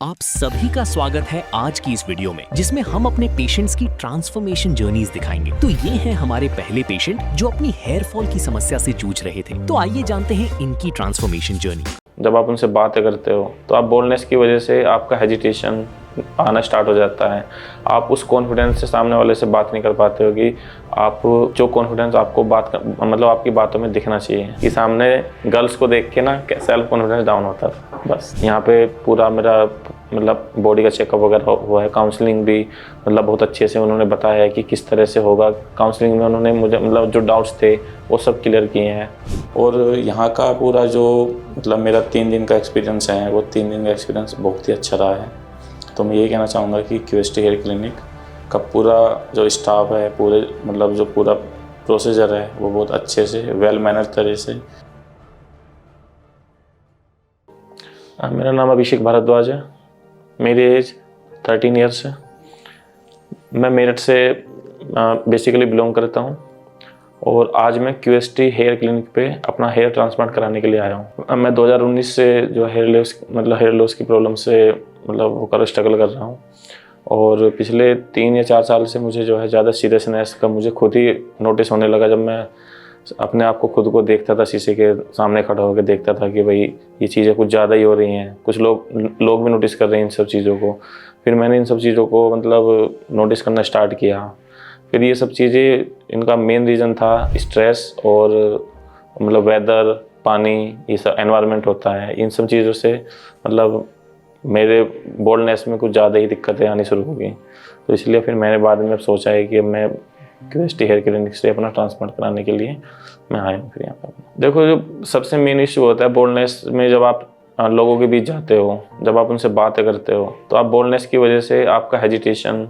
आप सभी का स्वागत है आज की इस वीडियो में, जिसमें हम अपने पेशेंट्स की ट्रांसफॉर्मेशन जर्नीज दिखाएंगे। तो ये हैं हमारे पहले पेशेंट जो अपनी हेयर फॉल की समस्या से जूझ रहे थे। तो आइए जानते हैं इनकी ट्रांसफॉर्मेशन जर्नी। जब आप उनसे बातें करते हो तो आप बोल्डनेस की वजह से आपका हेजिटेशन आना स्टार्ट हो जाता है। आप उस कॉन्फिडेंस से सामने वाले से बात नहीं कर पाते हो कि आप जो कॉन्फिडेंस आपको मतलब आपकी बातों में दिखना चाहिए कि सामने गर्ल्स को देख के ना सेल्फ कॉन्फिडेंस डाउन होता है। बस यहाँ पे पूरा मेरा मतलब बॉडी का चेकअप वगैरह हुआ है। काउंसलिंग भी मतलब बहुत अच्छे से उन्होंने बताया है कि किस तरह से होगा। काउंसलिंग में उन्होंने मुझे मतलब जो डाउट्स थे वो सब क्लियर किए हैं। और यहाँ का पूरा जो मतलब मेरा 3 दिन का एक्सपीरियंस है, वो 3 दिन का एक्सपीरियंस बहुत ही अच्छा रहा है। तो मैं ये कहना चाहूँगा कि QST हेयर क्लिनिक का पूरा जो स्टाफ है, पूरे मतलब जो पूरा प्रोसीजर है वो बहुत अच्छे से वेल मैनर तरह से। मेरा नाम अभिषेक भारद्वाज है। मेरी एज 13 ईयर्स है। मैं मेरठ से बेसिकली बिलोंग करता हूँ और आज मैं QST हेयर क्लिनिक पे अपना हेयर ट्रांसप्लांट कराने के लिए आया हूँ। मैं 2019 से जो हेयर लॉस की प्रॉब्लम से मतलब स्ट्रगल कर रहा हूँ और पिछले 3 या 4 साल से मुझे जो है ज़्यादा सीरियसनेस का मुझे खुद ही नोटिस होने लगा। जब मैं अपने आप को खुद को देखता था, शीशे के सामने खड़ा होकर देखता था कि भाई ये चीज़ें कुछ ज़्यादा ही हो रही हैं, कुछ लोग भी नोटिस कर रहे हैं इन सब चीज़ों को। फिर मैंने इन सब चीज़ों को मतलब नोटिस करना स्टार्ट किया। फिर ये सब चीज़ें, इनका मेन रीज़न था स्ट्रेस और मतलब वेदर, पानी, ये सब एनवायरनमेंट होता है। इन सब चीज़ों से मतलब मेरे बोल्डनेस में कुछ ज़्यादा ही दिक्कतें आनी शुरू हो गई। तो इसलिए फिर मैंने बाद में सोचा है कि मैं QST हेयर क्लिनिक से अपना ट्रांसप्लांट कराने के लिए मैं आया हूँ फिर यहाँ पर। देखो, जो सबसे मेन इशू होता है बोल्डनेस में, जब आप लोगों के बीच जाते हो, जब आप उनसे बातें करते हो, तो आप बोल्डनेस की वजह से आपका हेजिटेशन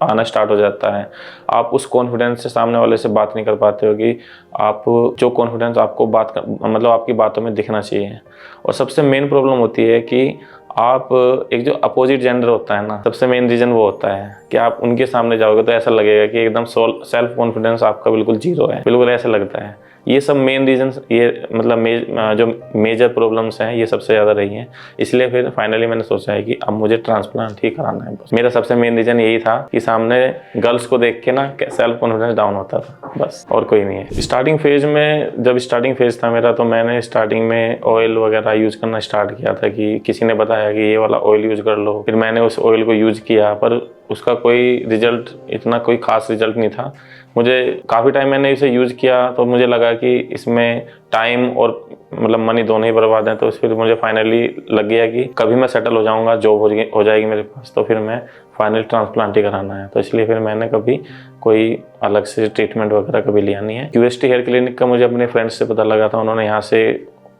आना स्टार्ट हो जाता है। आप उस कॉन्फिडेंस से सामने वाले से बात नहीं कर पाते हो कि आप जो कॉन्फिडेंस आपको मतलब आपकी बातों में दिखना चाहिए। और सबसे मेन प्रॉब्लम होती है कि आप एक जो अपोजिट जेंडर होता है ना, सबसे मेन रीज़न वो होता है कि आप उनके सामने जाओगे तो ऐसा लगेगा कि एकदम सेल्फ कॉन्फिडेंस आपका बिल्कुल जीरो है, बिल्कुल ऐसा लगता है। ये सब मेन रीजन, ये मतलब जो मेजर प्रॉब्लम्स हैं, ये सबसे ज़्यादा रही हैं। इसलिए फिर फाइनली मैंने सोचा है कि अब मुझे ट्रांसप्लांट ही कराना है। मेरा सबसे मेन रीज़न यही था कि सामने गर्ल्स को देख के ना सेल्फ कॉन्फिडेंस डाउन होता था, बस, और कोई नहीं है। स्टार्टिंग फेज में, जब स्टार्टिंग फेज था मेरा, तो मैंने स्टार्टिंग में ऑयल वगैरह यूज़ करना स्टार्ट किया था कि किसी ने बताया कि ये वाला ऑयल यूज़ कर लो। फिर मैंने उस ऑयल को यूज़ किया, पर उसका कोई रिजल्ट, इतना कोई ख़ास रिजल्ट नहीं था। मुझे काफ़ी टाइम मैंने इसे यूज़ किया तो मुझे लगा कि इसमें टाइम और मतलब मनी दोनों ही बर्बाद हैं। तो फिर मुझे फाइनली लग गया कि कभी मैं सेटल हो जाऊंगा, जॉब हो जाएगी मेरे पास, तो फिर मैं फाइनल ट्रांसप्लांट ही कराना है। तो इसलिए फिर मैंने कभी कोई अलग से ट्रीटमेंट वगैरह कभी लिया नहीं है। QST हेयर क्लिनिक का मुझे अपने फ्रेंड्स से पता लगा था, उन्होंने यहाँ से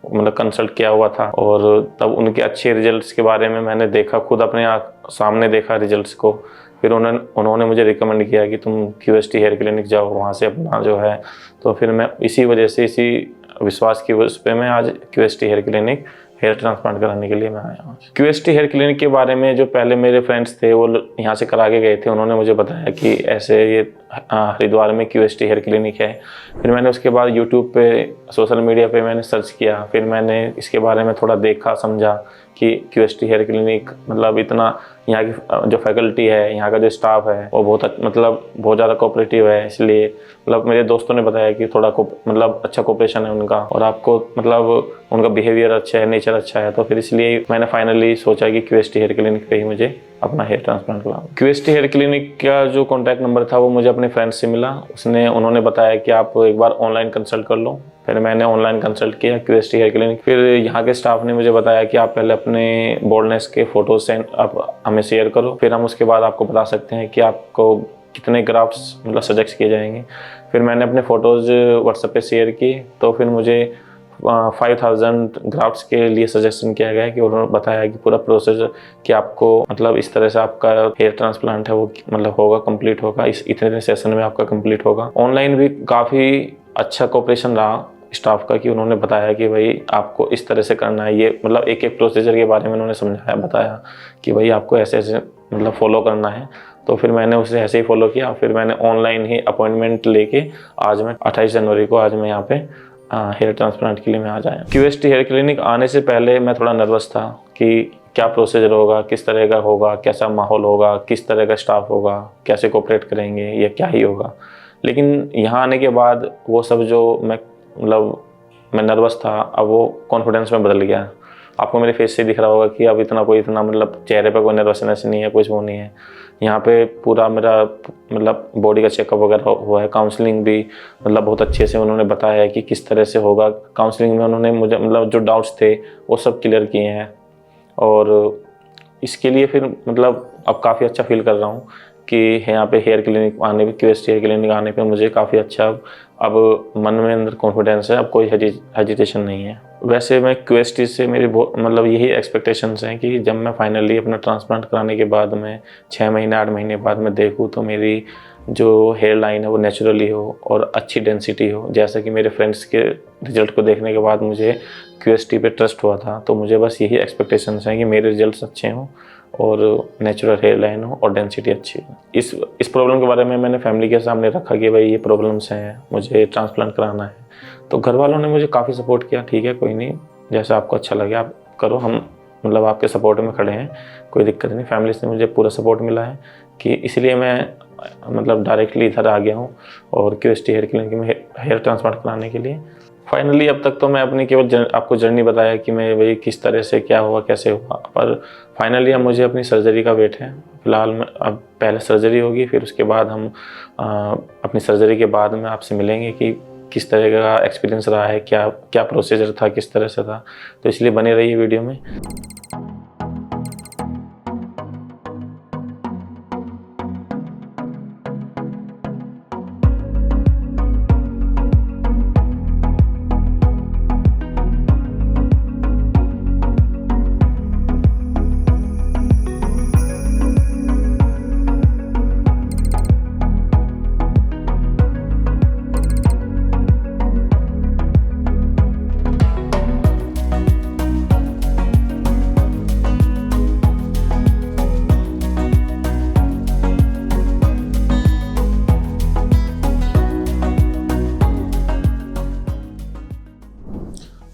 मतलब कंसल्ट किया हुआ था और तब उनके अच्छे रिजल्ट्स के बारे में मैंने देखा, खुद अपने सामने देखा रिजल्ट्स को। फिर उन्होंने मुझे रिकमेंड किया कि तुम QST हेयर क्लिनिक जाओ, वहाँ से अपना जो है। तो फिर मैं इसी वजह से, इसी विश्वास की उस पर मैं आज QST hair clinic hair transplant कराने के लिए मैं आया हूँ। QST हेयर क्लिनिक के बारे में जो पहले मेरे फ्रेंड्स थे वो यहाँ से करा के गए थे, उन्होंने मुझे बताया कि ऐसे ये हरिद्वार में QST हेयर क्लिनिक है। फिर मैंने उसके बाद यूट्यूब पे, सोशल मीडिया पे मैंने सर्च किया। फिर मैंने इसके बारे में थोड़ा देखा, समझा कि QST हेयर क्लिनिक मतलब इतना, यहाँ की जो फैकल्टी है, यहाँ का जो स्टाफ है वो बहुत ज़्यादा कोऑपरेटिव है। इसलिए मतलब मेरे दोस्तों ने बताया कि थोड़ा मतलब अच्छा कोऑपरेशन है उनका, और आपको मतलब उनका बिहेवियर अच्छा है, नेचर अच्छा है। तो फिर इसलिए मैंने फाइनली सोचा कि QST हेयर क्लिनिक पे ही मुझे अपना हेयर ट्रांसप्लांट कराऊं। QST हेयर क्लिनिक का जो कॉन्टैक्ट नंबर था वो मुझे अपने फ्रेंड से मिला। उन्होंने बताया कि आप एक बार ऑनलाइन कंसल्ट कर लो। फिर मैंने ऑनलाइन कंसल्ट किया QST हेयर क्लिनिक। फिर यहाँ के स्टाफ ने मुझे बताया कि आप पहले अपने बोल्डनेस के फोटोज आप हमें शेयर करो, फिर हम उसके बाद आपको बता सकते हैं कि आपको कितने ग्राफ्ट्स मतलब सजेस्ट किए जाएंगे। फिर मैंने अपने फ़ोटोज़ व्हाट्सएप पे शेयर किए, तो फिर मुझे 5000 ग्राफ्ट्स के लिए सजेशन किया गया कि उन्होंने बताया कि पूरा प्रोसेस कि आपको मतलब इस तरह से आपका हेयर ट्रांसप्लांट है वो मतलब होगा, कंप्लीट होगा, इस इतने सेशन में आपका कंप्लीट होगा। ऑनलाइन भी काफ़ी अच्छा कोऑपरेशन रहा स्टाफ का कि उन्होंने बताया कि भाई आपको इस तरह से करना है। ये मतलब एक एक प्रोसीजर के बारे में उन्होंने समझाया, बताया कि भाई आपको ऐसे ऐसे मतलब फॉलो करना है। तो फिर मैंने उसे ऐसे ही फॉलो किया। फिर मैंने ऑनलाइन ही अपॉइंटमेंट लेके आज मैं 28 जनवरी को आज मैं यहाँ पे हेयर ट्रांसप्लांट के लिए मैं आ जाया। QST हेयर क्लिनिक आने से पहले मैं थोड़ा नर्वस था कि क्या प्रोसीजर होगा, किस तरह का होगा, कैसा माहौल होगा, किस तरह का स्टाफ होगा, कैसे कोऑपरेट करेंगे, या क्या ही होगा। लेकिन यहाँ आने के बाद वो सब जो मैं नर्वस था, अब वो कॉन्फिडेंस में बदल गया। आपको मेरे फेस से दिख रहा होगा कि अब इतना चेहरे पे कोई नर्वसनेस नहीं है, कुछ वो नहीं है। यहाँ पे पूरा मेरा बॉडी का चेकअप वगैरह हुआ है। काउंसलिंग भी बहुत अच्छे से उन्होंने बताया है कि किस तरह से होगा। काउंसलिंग में उन्होंने मुझे जो डाउट्स थे वो सब क्लियर किए हैं। और इसके लिए फिर अब काफ़ी अच्छा फील कर रहा हूँ कि यहाँ पे हेयर क्लिनिक आने पे, QST हेयर क्लिनिक आने पे मुझे काफ़ी अच्छा अब मन में अंदर कॉन्फिडेंस है। अब कोई हेजिटेशन नहीं है। वैसे मैं QST से मेरी यही एक्सपेक्टेशंस हैं कि जब मैं फाइनली अपना ट्रांसप्लांट कराने के बाद में 6 महीने 8 महीने बाद में देखूँ तो मेरी जो हेयर लाइन है वो नेचुरली हो और अच्छी डेंसिटी हो। जैसा कि मेरे फ्रेंड्स के रिजल्ट को देखने के बाद मुझे QST पे ट्रस्ट हुआ था, तो मुझे बस यही एक्सपेक्टेशंस हैं कि मेरे रिजल्ट्स अच्छे हों और नेचुरल हेयर लाइन हो और डेंसिटी अच्छी हो। इस प्रॉब्लम के बारे में मैंने फैमिली के सामने रखा कि भाई ये प्रॉब्लम्स हैं, मुझे ट्रांसप्लांट कराना है। तो घर वालों ने मुझे काफ़ी सपोर्ट किया। ठीक है, कोई नहीं, जैसा आपको अच्छा लगे आप करो, हम आपके सपोर्ट में खड़े हैं, कोई दिक्कत नहीं। फैमिली से मुझे पूरा सपोर्ट मिला है कि इसलिए मैं डायरेक्टली इधर आ गया हूँ और QST हेयर क्लिनिक में हेयर ट्रांसप्लांट कराने के लिए। फाइनली अब तक तो मैं अपनी केवल आपको जर्नी बताया कि मैं भाई किस तरह से क्या हुआ, कैसे हुआ, पर फाइनली अब मुझे अपनी सर्जरी का वेट है। फिलहाल अब पहले सर्जरी होगी, फिर उसके बाद हम अपनी सर्जरी के बाद में आपसे मिलेंगे कि किस तरह का एक्सपीरियंस रहा है, क्या क्या प्रोसीजर था, किस तरह से था। तो इसलिए बने रहिए वीडियो में।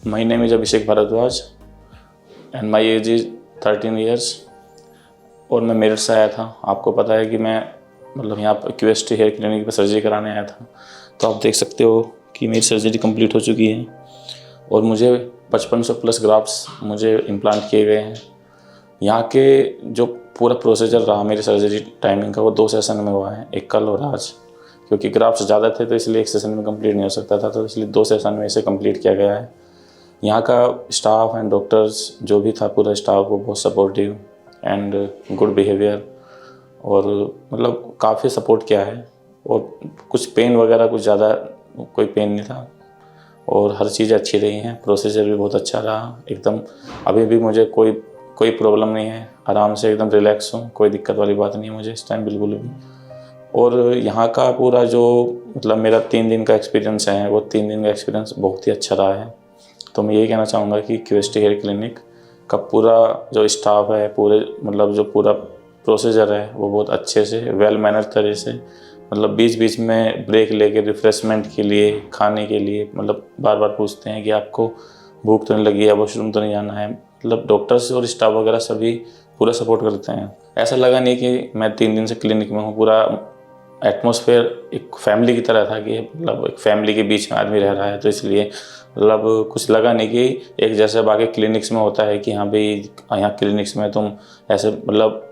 My name is Abhishek Bhardwaj and my age is 13 years और मैं मेरठ से आया था। आपको पता है कि मैं यहाँ पर QST हेयर क्लिनिक पर सर्जरी कराने आया था। तो आप देख सकते हो कि मेरी सर्जरी कंप्लीट हो चुकी है और मुझे 5500 प्लस ग्राफ्ट्स मुझे इम्प्लांट किए गए हैं। यहाँ के जो पूरा प्रोसीजर रहा मेरी सर्जरी टाइमिंग का, वो 2 सेशन में हुआ है, एक कल और आज। क्योंकि ग्राफ्ट्स ज़्यादा थे तो इसलिए एक सेशन में कंप्लीट नहीं हो सकता था, तो इसलिए 2 सेशन में इसे कंप्लीट किया गया है। यहाँ का स्टाफ एंड डॉक्टर्स जो भी था, पूरा स्टाफ वो बहुत सपोर्टिव एंड गुड बिहेवियर और काफ़ी सपोर्ट किया है। और कुछ पेन वगैरह कुछ ज़्यादा कोई पेन नहीं था और हर चीज़ अच्छी रही है। प्रोसीजर भी बहुत अच्छा रहा एकदम। अभी भी मुझे कोई प्रॉब्लम नहीं है, आराम से एकदम रिलैक्स हूँ, कोई दिक्कत वाली बात नहीं है मुझे इस टाइम बिल्कुल भी। और यहाँ का पूरा जो मेरा 3 दिन का एक्सपीरियंस है, वो 3 दिन का एक्सपीरियंस बहुत ही अच्छा रहा है। तो मैं यही कहना चाहूँगा कि QST हेयर क्लिनिक का पूरा जो स्टाफ है, पूरे जो पूरा प्रोसीजर है वो बहुत अच्छे से वेल मैनर तरह से बीच बीच में ब्रेक लेके रिफ़्रेशमेंट के लिए, खाने के लिए बार बार पूछते हैं कि आपको भूख तो नहीं लगी है, वॉशरूम तो नहीं जाना है। डॉक्टर्स और स्टाफ वगैरह सभी पूरा सपोर्ट करते हैं। ऐसा लगा नहीं कि मैं 3 दिन से क्लिनिक में हूँ। पूरा एटमॉस्फेयर एक फैमिली की तरह था कि एक फैमिली के बीच में आदमी रह रहा है, तो इसलिए कुछ लगा नहीं कि एक जैसे बाकी क्लिनिक्स में होता है कि हाँ भाई यहाँ क्लिनिक्स में तुम ऐसे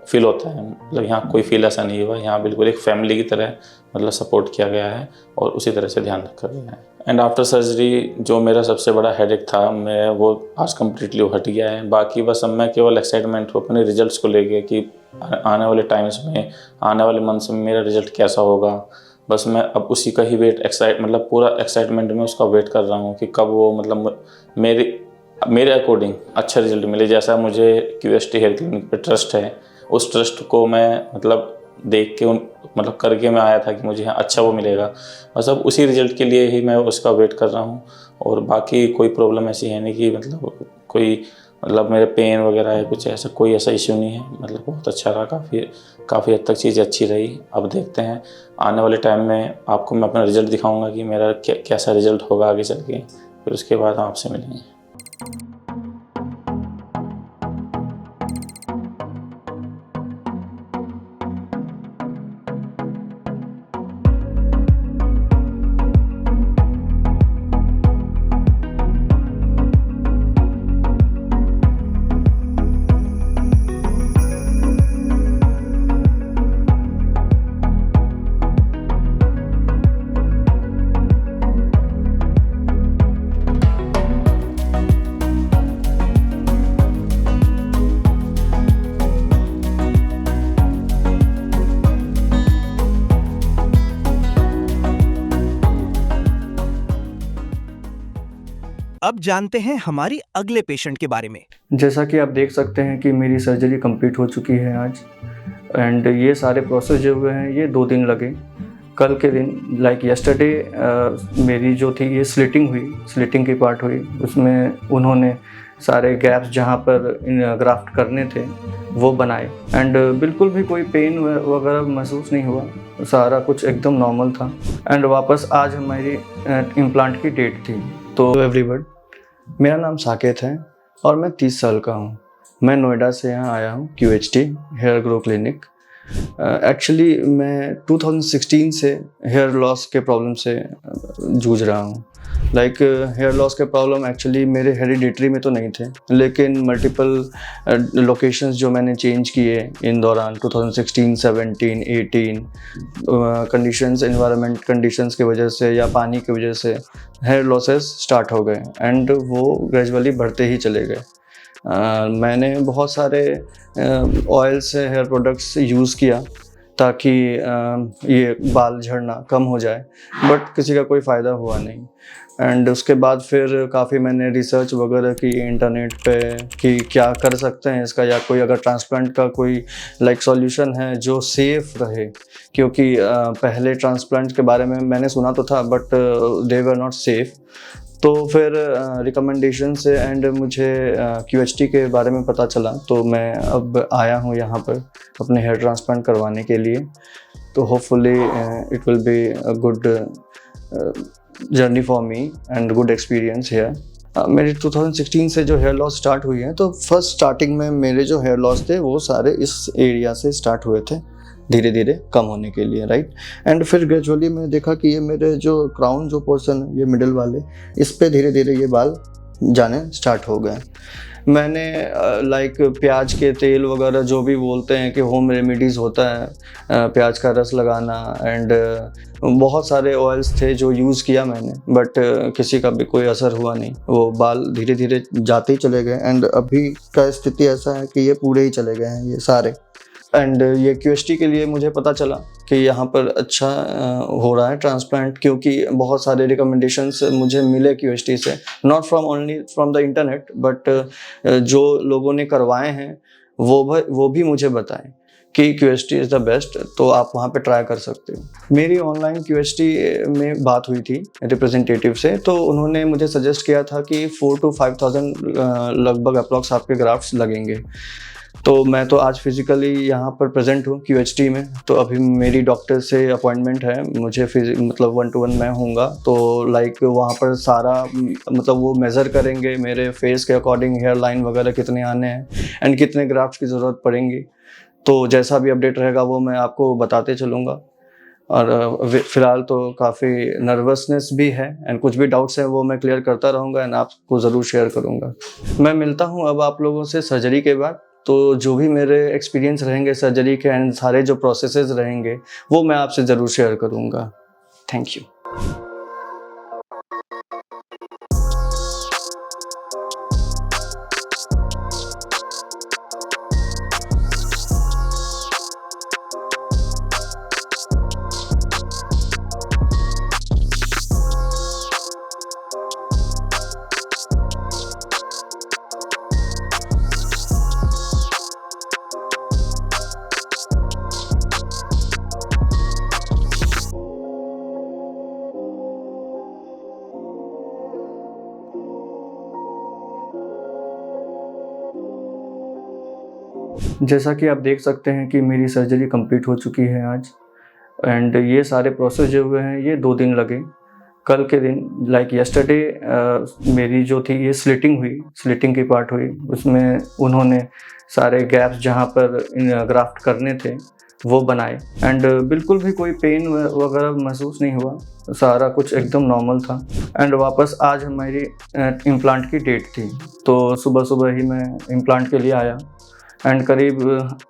फील होता है। यहाँ कोई फील ऐसा नहीं हुआ। यहाँ बिल्कुल एक फैमिली की तरह सपोर्ट किया गया है और उसी तरह से ध्यान रखा गया है। एंड आफ्टर सर्जरी जो मेरा सबसे बड़ा हेडेक था, मैं वो आज कम्प्लीटली हट गया है। बाकी बस अब मैं केवल एक्साइटमेंट हूँ अपने रिजल्ट्स को लेके कि आने वाले टाइम्स में, आने वाले मंथ्स में मेरा रिजल्ट कैसा होगा। बस मैं अब उसी का ही पूरा एक्साइटमेंट में उसका वेट कर रहा हूँ कि कब वो मेरे अकॉर्डिंग अच्छा रिजल्ट मिले। जैसा मुझे QST हेयर क्लिनिक पे ट्रस्ट है, उस ट्रस्ट को मैं देख के करके मैं आया था कि मुझे यहाँ अच्छा वो मिलेगा। बस अब उसी रिजल्ट के लिए ही मैं उसका वेट कर रहा हूँ। और बाकी कोई प्रॉब्लम ऐसी है नहीं कि कोई मेरे पेन वगैरह है, कुछ ऐसा कोई ऐसा इश्यू नहीं है। बहुत अच्छा रहा, काफ़ी हद तक चीज़ें अच्छी रही। अब देखते हैं आने वाले टाइम में आपको मैं अपना रिज़ल्ट दिखाऊंगा कि मेरा कैसा रिज़ल्ट होगा आगे चल के, फिर उसके बाद हम आपसे मिलेंगे। अब जानते हैं हमारी अगले पेशेंट के बारे में। जैसा कि आप देख सकते हैं कि मेरी सर्जरी कंप्लीट हो चुकी है आज, एंड ये सारे प्रोसेस जो हुए हैं ये 2 दिन लगे। कल के दिन लाइक यस्टरडे मेरी जो थी ये स्लिटिंग की पार्ट हुई, उसमें उन्होंने सारे गैप्स जहाँ पर ग्राफ्ट करने थे वो बनाए, एंड बिल्कुल भी कोई पेन वगैरह महसूस नहीं हुआ, सारा कुछ एकदम नॉर्मल था। एंड वापस आज हमारी इम्प्लांट की डेट थी। तो एवरीवन, मेरा नाम साकेत है और मैं 30 साल का हूँ। मैं नोएडा से यहाँ आया हूँ QHT hair grow clinic. Actually मैं 2016 से हेयर लॉस के प्रॉब्लम से जूझ रहा हूँ। लाइक हेयर लॉस के प्रॉब्लम एक्चुअली मेरे हेरिडिटरी में तो नहीं थे, लेकिन मल्टीपल लोकेशंस जो मैंने चेंज किए इन दौरान 2016, 17, 18 कंडीशंस, एनवायरनमेंट कंडीशंस की वजह से या पानी की वजह से हेयर लॉसेस स्टार्ट हो गए एंड वो ग्रेजुअली बढ़ते ही चले गए। मैंने बहुत सारे ऑयल से हेयर प्रोडक्ट्स यूज़ किया ताकि ये बाल झड़ना कम हो जाए, बट किसी का कोई फ़ायदा हुआ नहीं। एंड उसके बाद फिर काफ़ी मैंने रिसर्च वगैरह की इंटरनेट पे कि क्या कर सकते हैं इसका, या कोई अगर ट्रांसप्लांट का कोई लाइक सॉल्यूशन है जो सेफ़ रहे, क्योंकि पहले ट्रांसप्लांट के बारे में मैंने सुना तो था but they were not safe. तो फिर रिकमेंडेशन से एंड मुझे QHT के बारे में पता चला, तो मैं अब आया हूँ यहाँ पर अपने हेयर ट्रांसप्लांट करवाने के लिए। तो hopefully it will be a good journey for me and good experience here. मेरी 2016 से जो हेयर लॉस स्टार्ट हुई है, तो फर्स्ट स्टार्टिंग में मेरे जो हेयर लॉस थे वो सारे इस एरिया से स्टार्ट हुए थे, धीरे धीरे कम होने के लिए, राइट। एंड फिर ग्रेजुअली मैंने देखा कि ये मेरे जो क्राउन जो पोर्शन है, ये मिडिल वाले, इस पे धीरे धीरे ये बाल जाने स्टार्ट हो गए। मैंने लाइक प्याज के तेल वगैरह जो भी बोलते हैं कि होम रेमेडीज़ होता है, प्याज का रस लगाना एंड बहुत सारे ऑयल्स थे जो यूज़ किया मैंने, बट किसी का भी कोई असर हुआ नहीं। वो बाल धीरे धीरे जाते ही चले गए एंड अभी का स्थिति ऐसा है कि ये पूरे ही चले गए हैं ये सारे। एंड ये QHT के लिए मुझे पता चला कि यहाँ पर अच्छा हो रहा है ट्रांसप्लांट, क्योंकि बहुत सारे रिकमेंडेशंस मुझे मिले QHT से, not from only from the internet, but जो लोगों ने करवाए हैं वो भी मुझे बताएं कि QHT इज़ द बेस्ट, तो आप वहाँ पे ट्राई कर सकते हो। मेरी ऑनलाइन QHT में बात हुई थी रिप्रेजेंटेटिव से, तो उन्होंने मुझे सजेस्ट किया था कि 4,000 to 5,000 लगभग अप्रॉक्स आपके ग्राफ्ट्स लगेंगे। तो मैं तो आज फिज़िकली यहाँ पर प्रेजेंट हूँ QHT में, तो अभी मेरी डॉक्टर से अपॉइंटमेंट है, मुझे मतलब 1-to-1 मैं होऊंगा। तो लाइक वहाँ पर सारा मतलब वो मेज़र करेंगे मेरे फेस के अकॉर्डिंग हेयर लाइन वगैरह कितने आने हैं एंड कितने ग्राफ्ट्स की ज़रूरत पड़ेंगी। तो जैसा भी अपडेट रहेगा वो मैं आपको बताते चलूँगा। और फ़िलहाल तो काफ़ी नर्वसनेस भी है एंड कुछ भी डाउट्स हैं वो मैं क्लियर करता रहूँगा एंड आपको ज़रूर शेयर करूँगा। मैं मिलता हूँ अब आप लोगों से सर्जरी के बाद, तो जो भी मेरे एक्सपीरियंस रहेंगे सर्जरी के एंड सारे जो प्रोसेसेस रहेंगे वो मैं आपसे ज़रूर शेयर करूँगा। Thank you. जैसा कि आप देख सकते हैं कि मेरी सर्जरी कंप्लीट हो चुकी है आज, एंड ये सारे प्रोसेस जो हुए हैं ये 2 दिन लगे। कल के दिन लाइक यस्टरडे मेरी जो थी ये स्लिटिंग की पार्ट हुई, उसमें उन्होंने सारे गैप्स जहाँ पर ग्राफ्ट करने थे वो बनाए, एंड बिल्कुल भी कोई पेन वगैरह महसूस नहीं हुआ, सारा कुछ एकदम नॉर्मल था। एंड वापस आज हमारी इम्प्लांट की डेट थी, तो सुबह सुबह ही मैं इम्प्लांट के लिए आया एंड करीब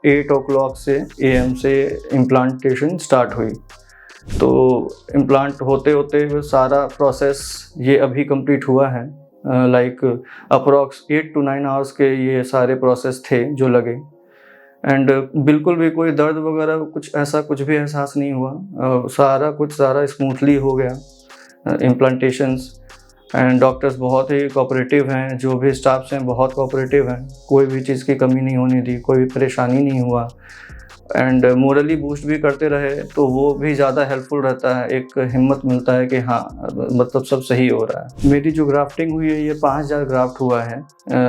8 o'clock से AM से इम्प्लांटेशन स्टार्ट हुई। तो इम्प्लांट होते होते सारा प्रोसेस ये अभी कंप्लीट हुआ है, लाइक अप्रॉक्स 8 to 9 आवर्स के ये सारे प्रोसेस थे जो लगे, एंड बिल्कुल भी कोई दर्द वगैरह कुछ भी एहसास नहीं हुआ। सारा स्मूथली हो गया इम्प्लांटेशंस। एंड डॉक्टर्स बहुत ही कोऑपरेटिव हैं, जो भी स्टाफ्स हैं बहुत कोऑपरेटिव हैं, कोई भी चीज़ की कमी नहीं होने दी, कोई भी परेशानी नहीं हुआ। एंड मोरली बूस्ट भी करते रहे तो वो भी ज़्यादा हेल्पफुल रहता है, एक हिम्मत मिलता है कि हाँ मतलब सब सही हो रहा है। मेरी जो ग्राफ्टिंग हुई है ये 5000 ग्राफ्ट हुआ है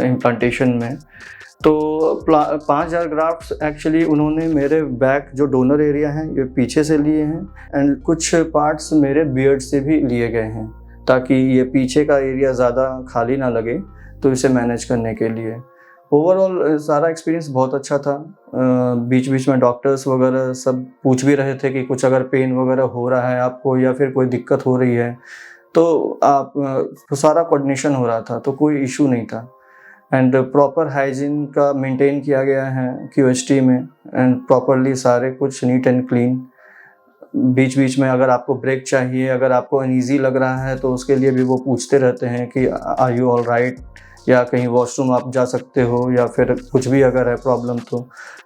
इम्प्लांटेशन में। तो 5000 ग्राफ्ट्स एक्चुअली उन्होंने मेरे बैक जो डोनर एरिया हैं ये पीछे से लिए हैं, एंड कुछ पार्ट्स मेरे बियर्ड से भी लिए गए हैं ताकि ये पीछे का एरिया ज़्यादा खाली ना लगे, तो इसे मैनेज करने के लिए। ओवरऑल सारा एक्सपीरियंस बहुत अच्छा था। बीच बीच में डॉक्टर्स वगैरह सब पूछ भी रहे थे कि कुछ अगर पेन वगैरह हो रहा है आपको या फिर कोई दिक्कत हो रही है तो तो सारा कोऑर्डिनेशन हो रहा था, तो कोई इशू नहीं था। एंड प्रॉपर हाइजीन का मेंटेन किया गया है QHT में, एंड प्रॉपरली सारे कुछ नीट एंड क्लीन। बीच बीच में अगर आपको ब्रेक चाहिए, अगर आपको अनईजी लग रहा है तो उसके लिए भी वो पूछते रहते हैं कि आर यू ऑल राइट, या कहीं वॉशरूम आप जा सकते हो, या फिर कुछ भी अगर है प्रॉब्लम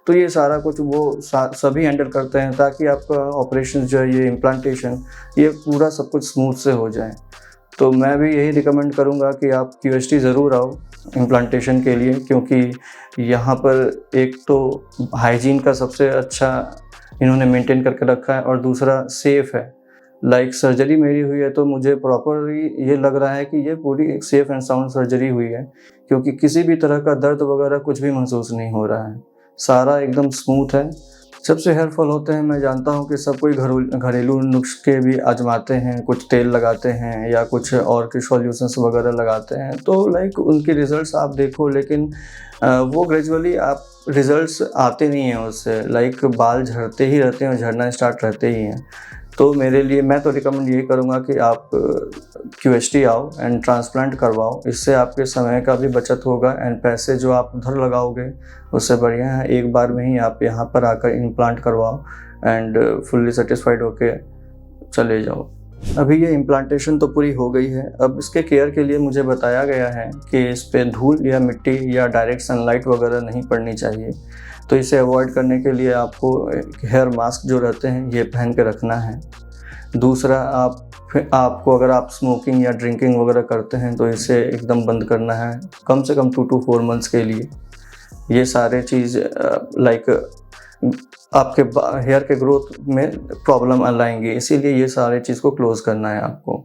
तो ये सारा कुछ वो सभी हैंडल करते हैं ताकि आपका ऑपरेशन जो है ये इम्प्लांटेशन ये पूरा सब कुछ स्मूथ से हो जाए। तो मैं भी यही रिकमेंड करूँगा कि आप QHT ज़रूर आओ इम्प्लांटेशन के लिए, क्योंकि यहाँ पर एक तो हाइजीन का सबसे अच्छा इन्होंने मेंटेन करके रखा है, और दूसरा सेफ़ है। लाइक सर्जरी मेरी हुई है तो मुझे प्रॉपरली ये लग रहा है कि ये पूरी एक सेफ़ एंड साउंड सर्जरी हुई है, क्योंकि किसी भी तरह का दर्द वगैरह कुछ भी महसूस नहीं हो रहा है, सारा एकदम स्मूथ है। सबसे हेल्पफुल होते हैं, मैं जानता हूँ कि सब कोई घरेलू नुस्खे भी आजमाते हैं, कुछ तेल लगाते हैं या कुछ और के सॉल्यूशंस वगैरह लगाते हैं, तो लाइक उनके रिज़ल्ट्स आप देखो, लेकिन वो ग्रेजुअली आप रिज़ल्ट्स आते नहीं हैं उससे, लाइक बाल झड़ते ही रहते हैं और झड़ना स्टार्ट रहते ही हैं। तो मेरे लिए मैं तो रिकमेंड यही करूँगा कि आप QHT आओ एंड ट्रांसप्लांट करवाओ, इससे आपके समय का भी बचत होगा, एंड पैसे जो आप उधर लगाओगे उससे बढ़िया है एक बार में ही आप यहाँ पर आकर इम्प्लांट करवाओ एंड फुल्ली सेटिस्फाइड होके चले जाओ। अभी ये इम्प्लांटेशन तो पूरी हो गई है, अब इसके केयर के लिए मुझे बताया गया है कि इस पर धूल या मिट्टी या डायरेक्ट सनलाइट वगैरह नहीं पड़नी चाहिए, तो इसे अवॉइड करने के लिए आपको हेयर मास्क जो रहते हैं ये पहन के रखना है। दूसरा आपको अगर आप स्मोकिंग या ड्रिंकिंग वगैरह करते हैं तो इसे एकदम बंद करना है कम से कम 2 to 4 मंथ्स के लिए। ये सारे चीज़ लाइक आपके हेयर के ग्रोथ में प्रॉब्लम लाएंगे, इसीलिए ये सारे चीज़ को क्लोज़ करना है आपको।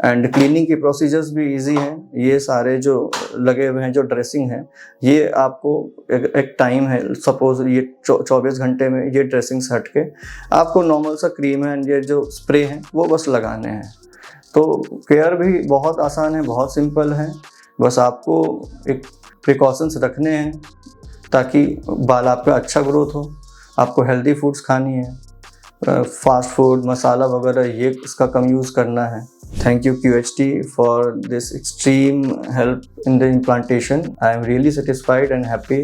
एंड क्लीनिंग की प्रोसीजर्स भी इजी हैं, ये सारे जो लगे हुए हैं जो ड्रेसिंग है ये आपको एक टाइम है, सपोज ये 24 घंटे में ये ड्रेसिंग हट के आपको नॉर्मल सा क्रीम है एंड ये जो स्प्रे हैं वो बस लगाने हैं। तो केयर भी बहुत आसान है, बहुत सिंपल है, बस आपको एक प्रिकॉशंस रखने हैं ताकि बाल आपका अच्छा ग्रोथ हो। आपको हेल्दी फूड्स खानी है, फास्ट फूड मसाला वगैरह ये इसका कम यूज़ करना है। Thank you QHT for this extreme help in the implantation. I am really satisfied and happy.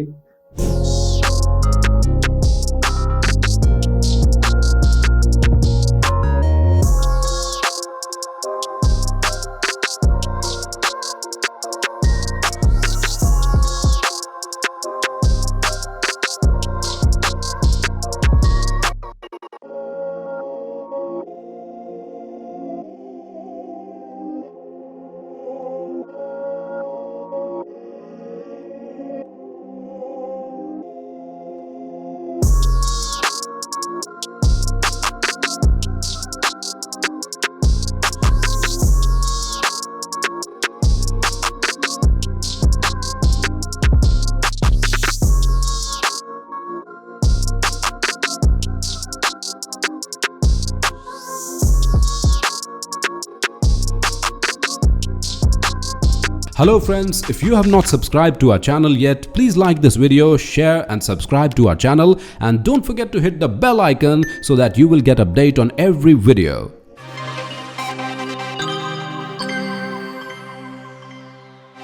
Hello friends, if you have not subscribed to our channel yet, please like this video, share and subscribe to our channel, and don't forget to hit the bell icon so that you will get update on every video.